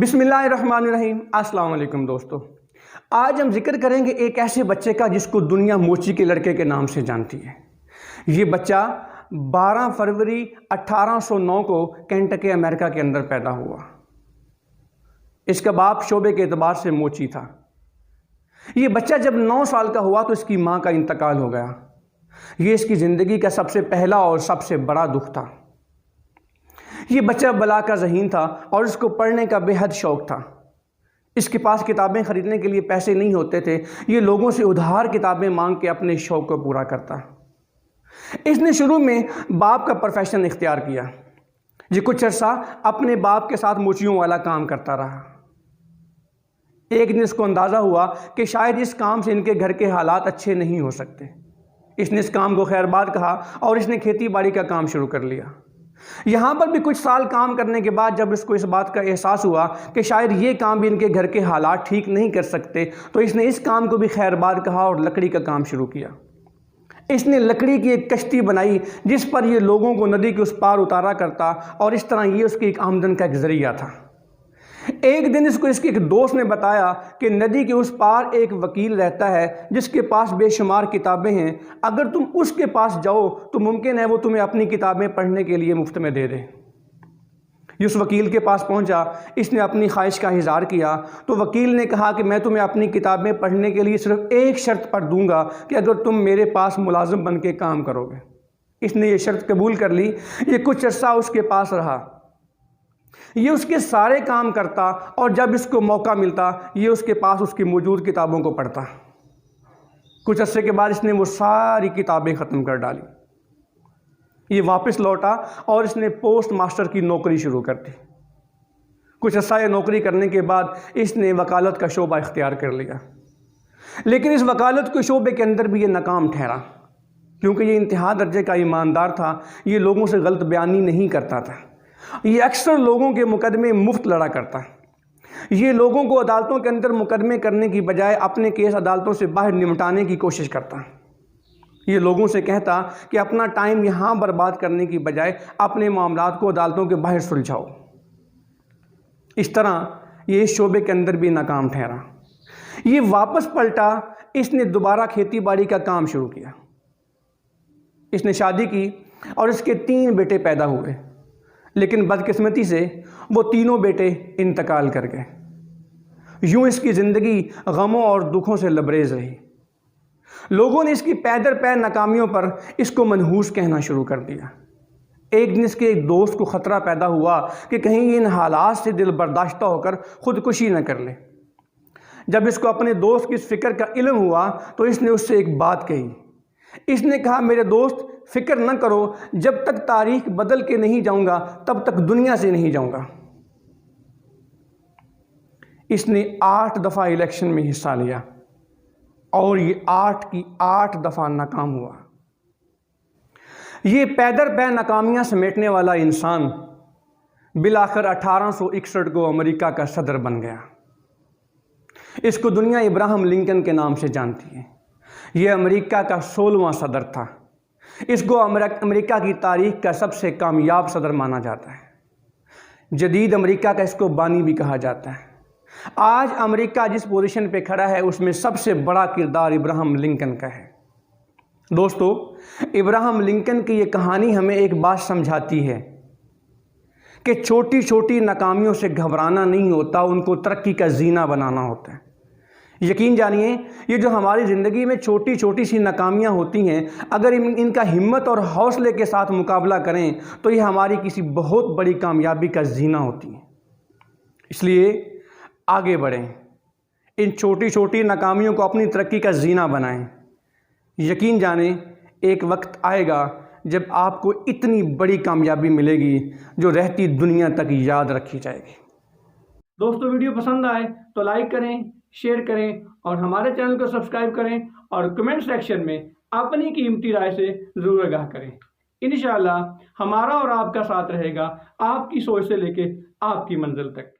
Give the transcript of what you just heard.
बिस्मिल्लाहिर्रहमानिर्रहीम। अस्सलाम वालेकुम दोस्तों, आज हम जिक्र करेंगे एक ऐसे बच्चे का जिसको दुनिया मोची के लड़के के नाम से जानती है। ये बच्चा 12 फरवरी 1809 को केंटकी अमेरिका के अंदर पैदा हुआ। इसका बाप शोबे के एतबार से मोची था। ये बच्चा जब 9 साल का हुआ तो इसकी माँ का इंतकाल हो गया। ये इसकी ज़िंदगी का सबसे पहला और सबसे बड़ा दुख था। ये बच्चा बला का ज़हीन था और इसको पढ़ने का बेहद शौक़ था। इसके पास किताबें ख़रीदने के लिए पैसे नहीं होते थे। ये लोगों से उधार किताबें मांग के अपने शौक़ को पूरा करता। इसने शुरू में बाप का प्रोफेशन इख्तियार किया। ये कुछ अर्सा अपने बाप के साथ मोचियों वाला काम करता रहा। एक दिन इसको अंदाज़ा हुआ कि शायद इस काम से इनके घर के हालात अच्छे नहीं हो सकते। इसने इस काम को खैरबाद कहा और इसने खेती बाड़ी का काम शुरू कर लिया। यहाँ पर भी कुछ साल काम करने के बाद जब इसको इस बात का एहसास हुआ कि शायद ये काम भी इनके घर के हालात ठीक नहीं कर सकते, तो इसने इस काम को भी खैरबाद कहा और लकड़ी का काम शुरू किया। इसने लकड़ी की एक कश्ती बनाई जिस पर ये लोगों को नदी के उस पार उतारा करता और इस तरह ये उसकी एक आमदन का एक ज़रिया था। एक दिन इसको इसके एक दोस्त ने बताया कि नदी के उस पार एक वकील रहता है जिसके पास बेशुमार किताबें हैं। अगर तुम उसके पास जाओ तो मुमकिन है वो तुम्हें अपनी किताबें पढ़ने के लिए मुफ्त में दे दे। उस वकील के पास पहुंचा, इसने अपनी ख्वाहिश का इज़हार किया तो वकील ने कहा कि मैं तुम्हें अपनी किताबें पढ़ने के लिए सिर्फ एक शर्त पर दूंगा कि अगर तुम मेरे पास मुलाजिम बन के काम करोगे। इसने ये शर्त कबूल कर ली। ये कुछ अर्सा उसके पास रहा। ये उसके सारे काम करता और जब इसको मौका मिलता ये उसके पास उसकी मौजूद किताबों को पढ़ता। कुछ अर्से के बाद इसने वो सारी किताबें ख़त्म कर डाली। ये वापस लौटा और इसने पोस्ट मास्टर की नौकरी शुरू कर दी। कुछ अर्सा ये नौकरी करने के बाद इसने वकालत का शोबा इख्तियार कर लिया, लेकिन इस वकालत के शोबे के अंदर भी ये नाकाम ठहरा क्योंकि ये इंतहा दर्जे का ईमानदार था। ये लोगों से गलत बयानी नहीं करता था। ये अक्सर लोगों के मुकदमे मुफ्त लड़ा करता। ये लोगों को अदालतों के अंदर मुकदमे करने की बजाय अपने केस अदालतों से बाहर निपटाने की कोशिश करता। ये लोगों से कहता कि अपना टाइम यहाँ बर्बाद करने की बजाय अपने मामलात को अदालतों के बाहर सुलझाओ। इस तरह ये इस शोबे के अंदर भी नाकाम ठहरा। ये वापस पलटा। इसने दोबारा खेती बाड़ी का काम शुरू किया। इसने शादी की और इसके 3 बेटे पैदा हुए, लेकिन बदकिस्मती से वो तीनों बेटे इंतकाल कर गए। यूं इसकी ज़िंदगी गमों और दुखों से लबरेज रही। लोगों ने इसकी पैदर पैर नाकामियों पर इसको मनहूस कहना शुरू कर दिया। एक दिन इसके एक दोस्त को ख़तरा पैदा हुआ कि कहीं ये इन हालात से दिल बर्दाश्ता होकर ख़ुदकुशी न कर ले। जब इसको अपने दोस्त की इस फ़िक्र का इल्म हुआ तो इसने उससे एक बात कही। इसने कहा, मेरे दोस्त फ़िक्र न करो, जब तक तारीख बदल के नहीं जाऊंगा तब तक दुनिया से नहीं जाऊंगा। इसने 8 दफ़ा इलेक्शन में हिस्सा लिया और ये 8 की 8 दफ़ा नाकाम हुआ। ये पैदर पैर नाकामियां समेटने वाला इंसान बिलाखिर 1861 को अमेरिका का सदर बन गया। इसको दुनिया इब्राहिम लिंकन के नाम से जानती है। ये अमेरिका का 16वां सदर था। इसको अमेरिका की तारीख का सबसे कामयाब सदर माना जाता है। जदीद अमेरिका का इसको बानी भी कहा जाता है। आज अमेरिका जिस पोजीशन पे खड़ा है उसमें सबसे बड़ा किरदार इब्राहिम लिंकन का है। दोस्तों, इब्राहिम लिंकन की ये कहानी हमें एक बात समझाती है कि छोटी छोटी नाकामियों से घबराना नहीं होता, उनको तरक्की का जीना बनाना होता है। यकीन जानिए, ये जो हमारी ज़िंदगी में छोटी छोटी सी नाकामियाँ होती हैं, अगर इनका हिम्मत और हौसले के साथ मुकाबला करें तो ये हमारी किसी बहुत बड़ी कामयाबी का जीना होती है। इसलिए आगे बढ़ें, इन छोटी छोटी नाकामियों को अपनी तरक्की का जीना बनाएं। यकीन जाने एक वक्त आएगा जब आपको इतनी बड़ी कामयाबी मिलेगी जो रहती दुनिया तक याद रखी जाएगी। दोस्तों, वीडियो पसंद आए तो लाइक करें, शेयर करें और हमारे चैनल को सब्सक्राइब करें और कमेंट सेक्शन में अपनी कीमती राय से ज़रूर आगाह करें। इंशाअल्लाह हमारा और आपका साथ रहेगा आपकी सोच से लेके आपकी मंजिल तक।